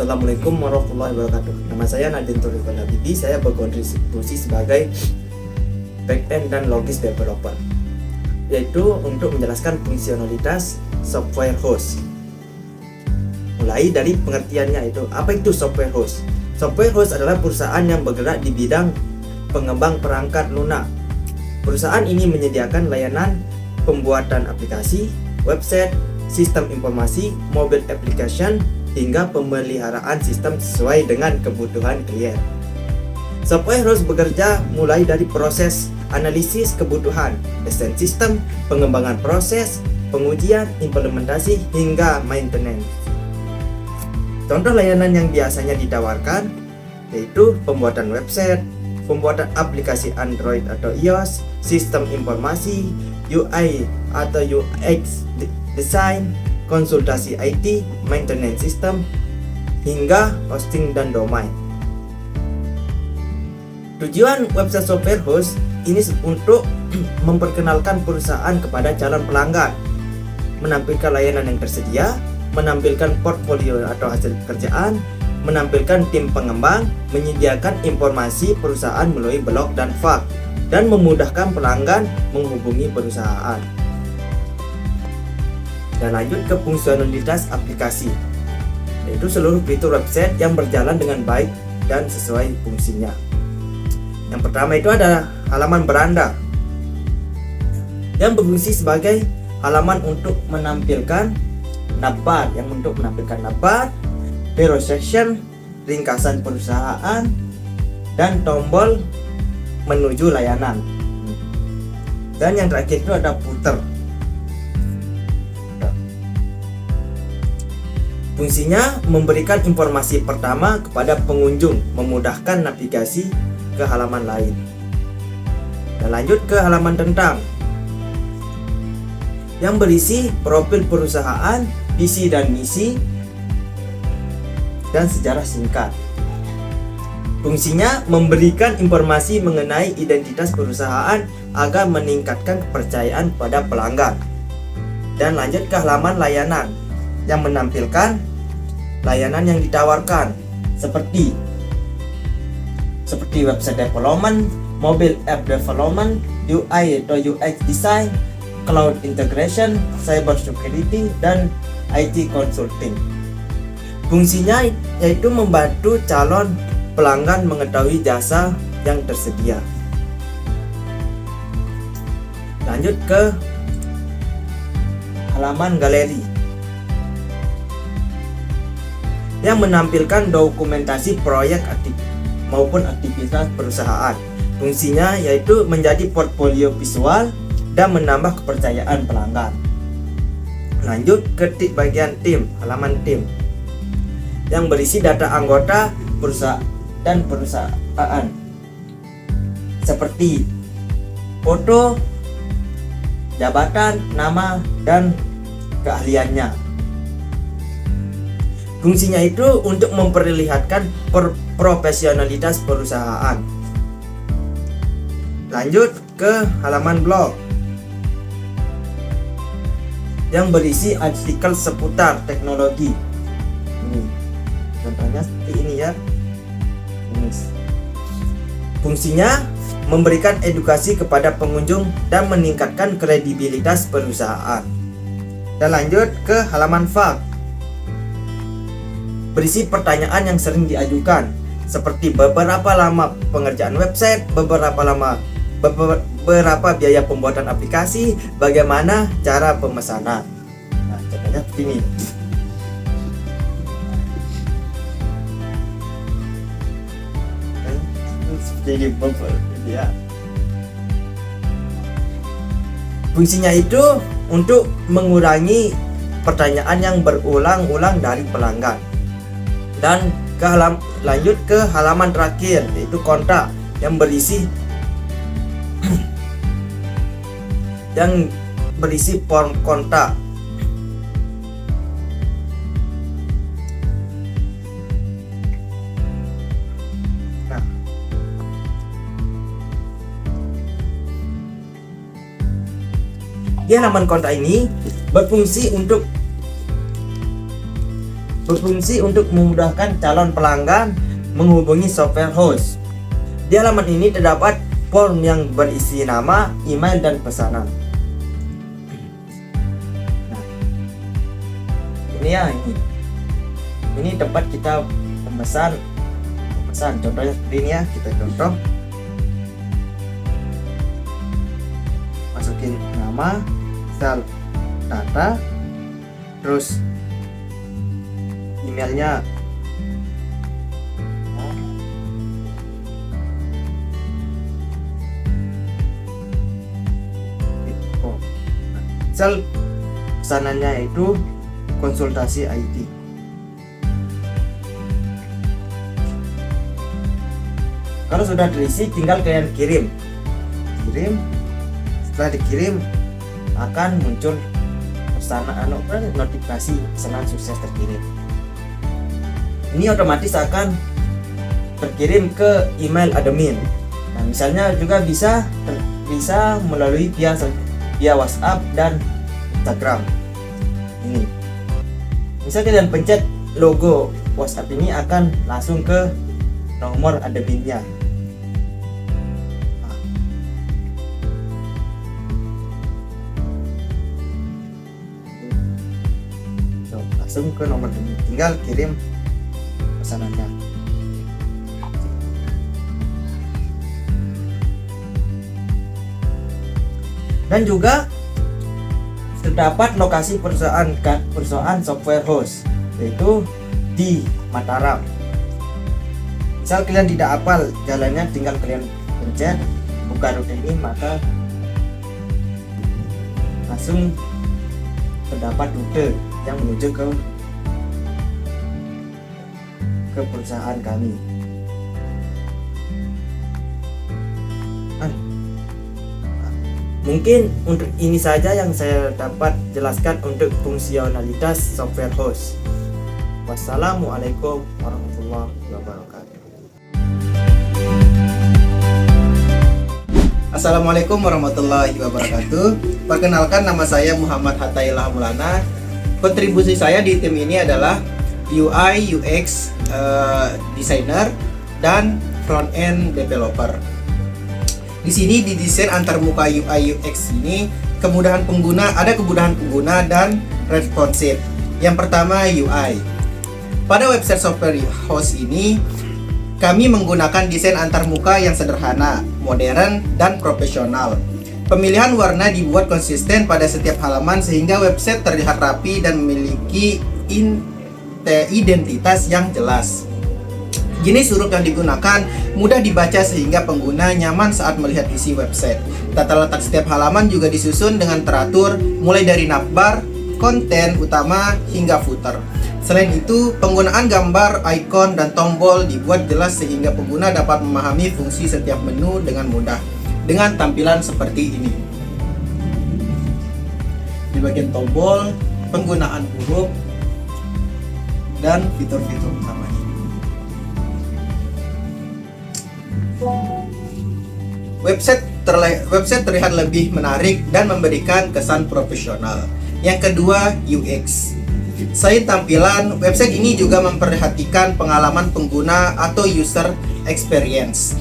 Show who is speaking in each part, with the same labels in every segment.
Speaker 1: Assalamualaikum warahmatullahi wabarakatuh. Nama saya Nadine Turikon Habibi. Saya berkontribusi sebagai backend dan logis developer, yaitu untuk menjelaskan fungsionalitas software host. Mulai dari pengertiannya, itu apa itu software host? Software host adalah perusahaan yang bergerak di bidang pengembang perangkat lunak. Perusahaan ini menyediakan layanan pembuatan aplikasi, website, sistem informasi, mobile application, hingga pemeliharaan sistem sesuai dengan kebutuhan klien. Software host bekerja mulai dari proses analisis kebutuhan, desain sistem, pengembangan proses, pengujian, implementasi, hingga maintenance. Contoh layanan yang biasanya ditawarkan yaitu pembuatan website, pembuatan aplikasi Android atau iOS, sistem informasi, UI atau UX design, konsultasi IT, maintenance system, hingga hosting dan domain. Tujuan website software host ini untuk memperkenalkan perusahaan kepada calon pelanggan, menampilkan layanan yang tersedia, menampilkan portfolio atau hasil pekerjaan, menampilkan tim pengembang, menyediakan informasi perusahaan melalui blog dan fax, dan memudahkan pelanggan menghubungi perusahaan. Dan lanjut ke fungsionalitas aplikasi, yaitu seluruh fitur website yang berjalan dengan baik dan sesuai fungsinya. Yang pertama itu ada halaman beranda, yang berfungsi sebagai halaman untuk menampilkan navbar, hero section, ringkasan perusahaan, dan tombol menuju layanan. Dan yang terakhir itu ada footer. Fungsinya memberikan informasi pertama kepada pengunjung, memudahkan navigasi ke halaman lain. Dan lanjut ke halaman tentang, yang berisi profil perusahaan, visi dan misi, dan sejarah singkat. Fungsinya memberikan informasi mengenai identitas perusahaan agar meningkatkan kepercayaan pada pelanggan. Dan lanjut ke halaman layanan, yang menampilkan layanan yang ditawarkan seperti website development, mobile app development, UI atau UX design, cloud integration, cyber security, dan IT consulting. Fungsinya yaitu membantu calon pelanggan mengetahui jasa yang tersedia. Lanjut ke halaman galeri, yang menampilkan dokumentasi proyek maupun aktivitas perusahaan. Fungsinya yaitu menjadi portfolio visual dan menambah kepercayaan pelanggan. Lanjut ke bagian tim, halaman tim, yang berisi data anggota perusahaan seperti foto, jabatan, nama, dan keahliannya. Fungsinya itu untuk memperlihatkan profesionalitas perusahaan. Lanjut ke halaman blog, yang berisi artikel seputar teknologi. Ini contohnya seperti ini ya. Fungsinya memberikan edukasi kepada pengunjung dan meningkatkan kredibilitas perusahaan. Dan lanjut ke halaman fax, berisi pertanyaan yang sering diajukan seperti beberapa lama pengerjaan website, berapa biaya pembuatan aplikasi, bagaimana cara pemesanan. Nah, contohnya seperti ini. Seperti ini ya. Fungsinya itu untuk mengurangi pertanyaan yang berulang-ulang dari pelanggan. Dan lanjut ke halaman terakhir, yaitu kontak, yang berisi form kontak. Nah, di halaman kontak ini berfungsi untuk berfungsi untuk memudahkan calon pelanggan menghubungi software host. Di halaman ini terdapat form yang berisi nama, email, dan pesanan. Nah, ini ya, ini tempat kita memesan. Contohnya seperti ini ya, kita contoh. Masukin nama, misal data, terus emailnya misal pesanannya itu konsultasi IT. Kalau sudah terisi, tinggal kalian kirim. Setelah dikirim akan muncul pesanan notifikasi pesanan sukses terkirim. Ini otomatis akan terkirim ke email admin. Nah, misalnya juga bisa melalui via WhatsApp dan Instagram. Ini. Misal kalian pencet logo WhatsApp ini akan langsung ke nomor adminnya. Langsung ke nomor admin, tinggal kirim pesanannya. Dan juga terdapat lokasi perusahaan software host, yaitu di Mataram. Misal kalian tidak hafal jalannya, tinggal kalian pencet buka rute ini, maka langsung terdapat rute yang menuju ke perusahaan kami. Mungkin untuk ini saja yang saya dapat jelaskan untuk fungsionalitas software host. Wassalamualaikum warahmatullahi wabarakatuh.
Speaker 2: Assalamualaikum warahmatullahi wabarakatuh. Perkenalkan, nama saya Muhammad Hattaillah Maulana. Kontribusi saya di tim ini adalah UI UX designer dan front end developer. Di sini didesain antarmuka UI UX ini kemudahan pengguna, ada kemudahan pengguna dan responsive. Yang pertama UI. Pada website software host ini kami menggunakan desain antarmuka yang sederhana, modern, dan profesional. Pemilihan warna dibuat konsisten pada setiap halaman sehingga website terlihat rapi dan memiliki identitas yang jelas. Jenis huruf yang digunakan mudah dibaca sehingga pengguna nyaman saat melihat isi website. Tata letak setiap halaman juga disusun dengan teratur, mulai dari navbar, konten utama, hingga footer. Selain itu, penggunaan gambar, icon, dan tombol dibuat jelas sehingga pengguna dapat memahami fungsi setiap menu dengan mudah dengan tampilan seperti ini. Di bagian tombol, penggunaan huruf, dan fitur-fitur utamanya. Website terlihat lebih menarik dan memberikan kesan profesional. Yang kedua, UX. Selain tampilan, website ini juga memperhatikan pengalaman pengguna atau user experience.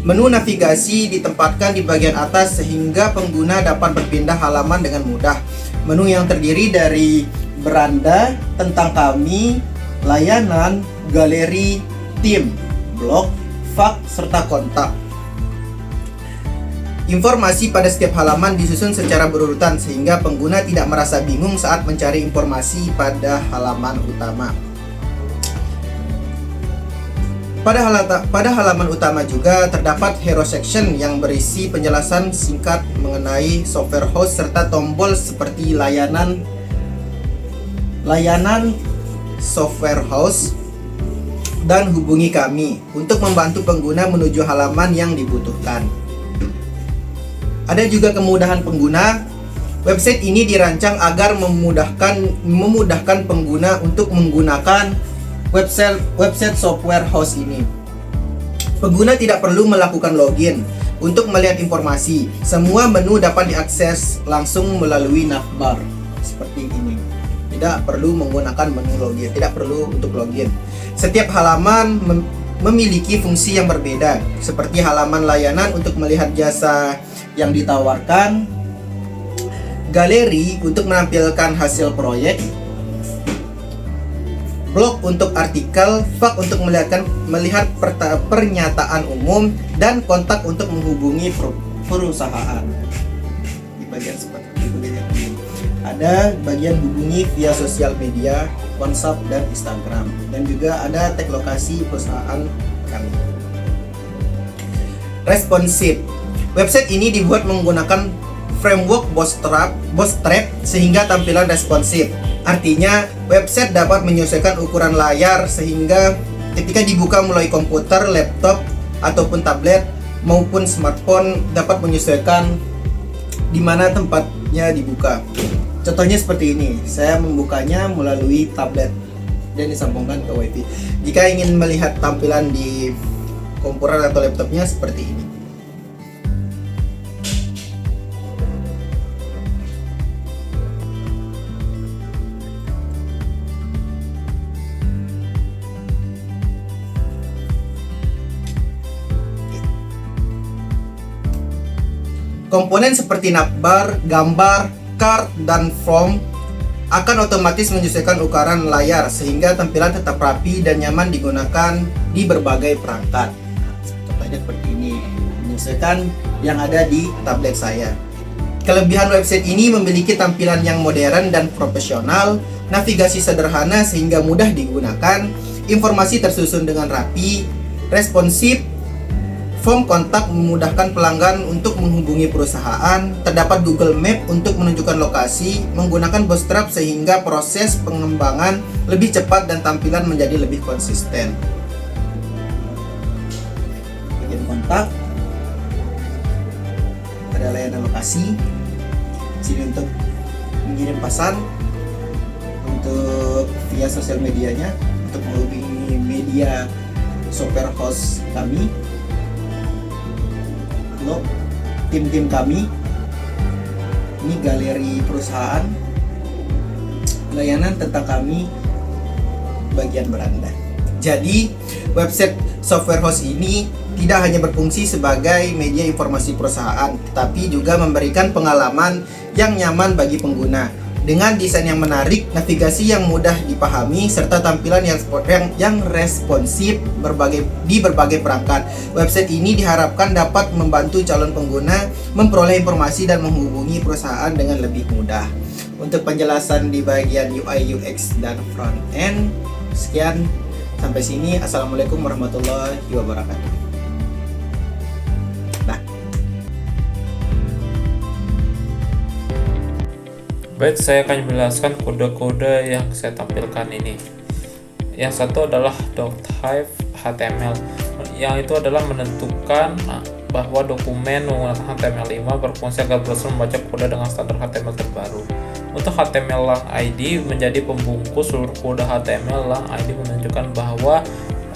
Speaker 2: Menu navigasi ditempatkan di bagian atas sehingga pengguna dapat berpindah halaman dengan mudah. Menu yang terdiri dari beranda, tentang kami, layanan, galeri, tim, blog, fak, serta kontak. Informasi pada setiap halaman disusun secara berurutan sehingga pengguna tidak merasa bingung saat mencari informasi pada halaman utama. Pada halaman utama juga terdapat hero section yang berisi penjelasan singkat mengenai software host serta tombol seperti layanan software host dan hubungi kami untuk membantu pengguna menuju halaman yang dibutuhkan. Ada juga kemudahan pengguna. Website ini dirancang agar memudahkan pengguna untuk menggunakan website software host ini. Pengguna tidak perlu melakukan login untuk melihat informasi. Semua menu dapat diakses langsung melalui navbar seperti ini. tidak perlu menggunakan menu login, tidak perlu untuk login. Setiap halaman memiliki fungsi yang berbeda, seperti halaman layanan untuk melihat jasa yang ditawarkan, galeri untuk menampilkan hasil proyek, blog untuk artikel, fak untuk melihat pernyataan umum, dan kontak untuk menghubungi perusahaan. Di bagian seperti itu ada bagian hubungi via sosial media, WhatsApp dan Instagram, dan juga ada tag lokasi perusahaan kami. Responsif. Website ini dibuat menggunakan framework Bootstrap sehingga tampilan responsif. Artinya, website dapat menyesuaikan ukuran layar sehingga ketika dibuka melalui komputer, laptop, ataupun tablet maupun smartphone dapat menyesuaikan di mana tempatnya dibuka. Contohnya seperti ini, saya membukanya melalui tablet dan disambungkan ke WiFi. Jika ingin melihat tampilan di komputer atau laptopnya seperti ini. Komponen seperti navbar, gambar, card, dan form akan otomatis menyesuaikan ukuran layar sehingga tampilan tetap rapi dan nyaman digunakan di berbagai perangkat. Contohnya seperti ini, menyesuaikan yang ada di tablet saya. Kelebihan website ini memiliki tampilan yang modern dan profesional, navigasi sederhana sehingga mudah digunakan, informasi tersusun dengan rapi, responsif, form kontak memudahkan pelanggan untuk menghubungi perusahaan, terdapat Google Map untuk menunjukkan lokasi, menggunakan Bootstrap sehingga proses pengembangan lebih cepat dan tampilan menjadi lebih konsisten. Bagian kontak, ada layanan lokasi, sini untuk mengirim pesan, untuk via sosial medianya, untuk menghubungi media software host kami, tim-tim kami. Ini galeri perusahaan, layanan tentang kami bagian beranda. Jadi website software house ini tidak hanya berfungsi sebagai media informasi perusahaan, tetapi juga memberikan pengalaman yang nyaman bagi pengguna. Dengan desain yang menarik, navigasi yang mudah dipahami, serta tampilan yang responsif di berbagai perangkat. Website ini diharapkan dapat membantu calon pengguna memperoleh informasi dan menghubungi perusahaan dengan lebih mudah. Untuk penjelasan di bagian UI, UX, dan front end, sekian. Sampai sini. Assalamualaikum warahmatullahi wabarakatuh.
Speaker 3: Baik, saya akan menjelaskan kode-kode yang saya tampilkan ini. Yang satu adalah .type HTML, yang itu adalah menentukan bahwa dokumen menggunakan HTML5 berfungsi agar browser membaca kode dengan standar HTML terbaru. Untuk HTML lang ID menjadi pembungkus seluruh kode HTML lang ID menunjukkan bahwa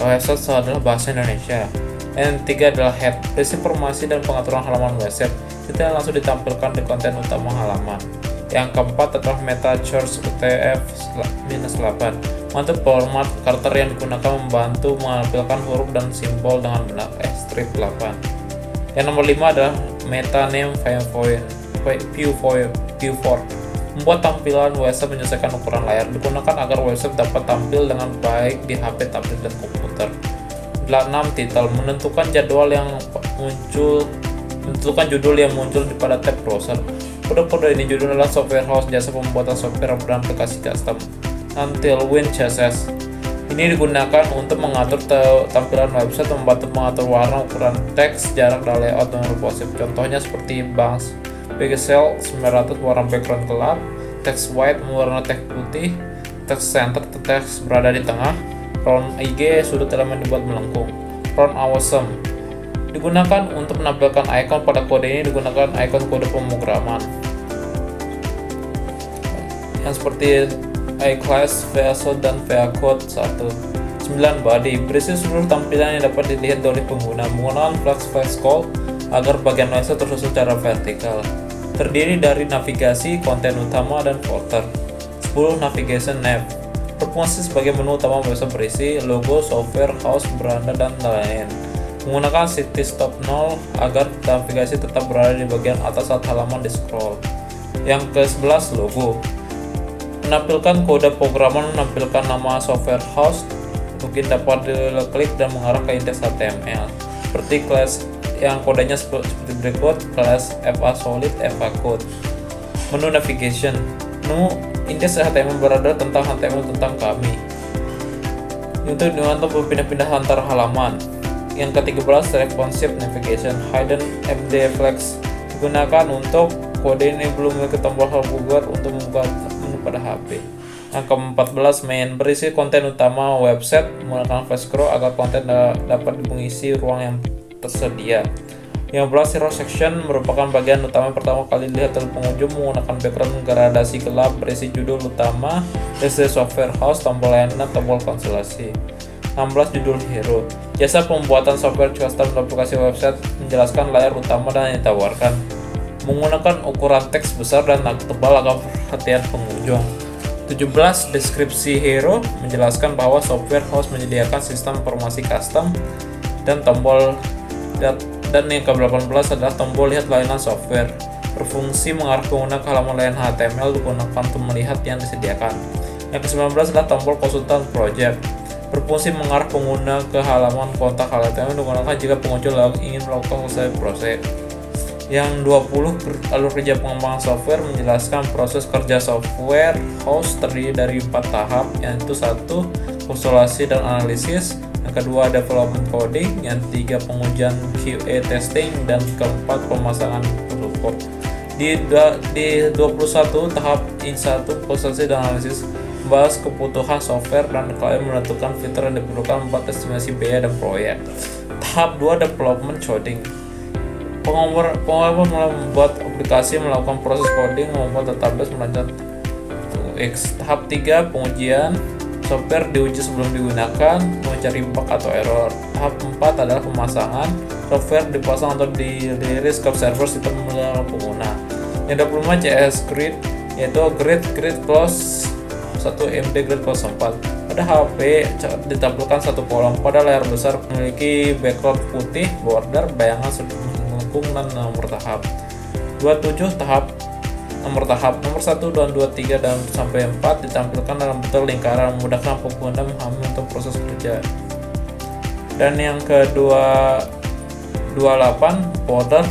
Speaker 3: website adalah bahasa Indonesia. Yang ketiga adalah head, berisi informasi dan pengaturan halaman website. Itu yang langsung ditampilkan di konten utama halaman. Yang keempat adalah meta chars UTF-8, untuk format karakter yang digunakan membantu menampilkan huruf dan simbol dengan benar, strip 8. Yang nomor 5 adalah meta name viewport, membuat tampilan website menyesuaikan ukuran layar, digunakan agar website dapat tampil dengan baik di HP, tablet, dan komputer. 6. Title, menentukan judul yang muncul pada tab browser. Kode-kode ini judul adalah software house, jasa pembuatan software dan aplikasi custom. Tailwind CSS ini digunakan untuk mengatur tampilan website, membantu mengatur warna, ukuran teks, jarak, dan layout dengan responsif. Contohnya seperti Banks Pixel 900 warna background gelap, text white warna teks putih, text center teks berada di tengah, round IG sudut elemen dibuat melengkung. Round awesome digunakan untuk menampilkan ikon. Pada kode ini digunakan ikon kode pemrograman yang seperti iClass, VS dan VS-Code 1. 9. Body, berisi seluruh tampilan yang dapat dilihat oleh pengguna menggunakan flash scroll agar bagian website tersusun secara vertikal. Terdiri dari navigasi, konten utama, dan footer. 10. Navigation nav berfungsi sebagai menu utama website berisi logo, software, host, beranda, dan lain-lain. Menggunakan city stop 0 agar navigasi tetap berada di bagian atas saat halaman di scroll. Yang ke-11, logo. Menampilkan kode pemrograman, menampilkan nama software host, login dapat diklik dan mengarah ke indeks HTML. Seperti kelas yang kodenya seperti berikut: kelas FA Solid, FA Code. Menu navigation. Menu indeks HTML berada tentang HTML tentang kami. Untuk berpindah-pindah antar halaman. Yang ke-13, responsive navigation. Hidden MD flags digunakan untuk kode ini belum memiliki tombol hardware untuk membuka menu pada HP. Yang ke-14, main berisi konten utama website menggunakan flash scroll agar konten dapat mengisi ruang yang tersedia. Yang ke-15, hero section merupakan bagian utama pertama kali dilihat oleh pengunjung menggunakan background gradasi gelap berisi judul utama, list software house, tombol layanan, tombol konsultasi. 16, judul hero. Jasa pembuatan software custom aplikasi website menjelaskan layar utama dan yang ditawarkan. Menggunakan ukuran teks besar dan tebal agar perhatian pengunjung. 17, deskripsi hero menjelaskan bahwa software house menyediakan sistem informasi custom dan tombol dan yang ke-18 adalah tombol lihat layanan software. Berfungsi mengarah pengguna ke halaman layanan HTML digunakan untuk melihat yang disediakan. Yang ke-19 adalah tombol konsultan project. Berfungsi mengarah pengguna ke halaman kontak HTML digunakan jika pengunjung ingin melakukan proses. Yang 20, alur kerja pengembangan software menjelaskan proses kerja software host terdiri dari 4 tahap, yaitu 1. Konsultasi dan analisis, yang kedua development coding, yang ketiga pengujian QA testing, dan keempat pemasangan support. Di 21 tahap in 1 konsultasi dan analisis membahas kebutuhan software dan klien menentukan fitur yang diperlukan membuat estimasi biaya dan proyek. Tahap 2 development coding. Pengembang mulai membuat aplikasi, melakukan proses coding, membuat database, melakukan UX. Tahap 3 pengujian software diuji sebelum digunakan, mencari bug atau error. Tahap 4 adalah pemasangan, software dipasang atau dirilis ke server sistem pengguna. Yang 25 CS Grid, yaitu grid close 1 MD grid close 4. Pada HP ditampilkan satu kolom pada layar besar memiliki background putih, border, bayangan dan nomor tahap. 27 tahap nomor tahap. Nomor 1, 2, 3 dan sampai 4 ditampilkan dalam bentuk lingkaran memudahkan pengguna memahami untuk proses kerja. Dan yang ke-28 border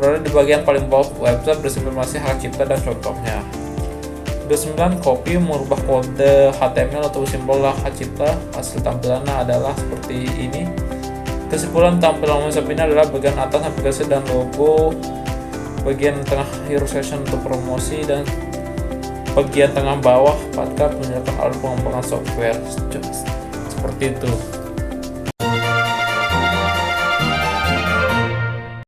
Speaker 3: berada di bagian paling bawah website berisi informasi hak cipta dan contohnya. 29 copy merubah kode HTML atau simbol hak cipta. Hasil tampilannya adalah seperti ini. Kesimpulan tampilan website ini adalah bagian atas aplikasi dan logo, bagian tengah hero section untuk promosi, dan bagian tengah bawah podcast menjelaskan alur pengembangan software. Seperti itu.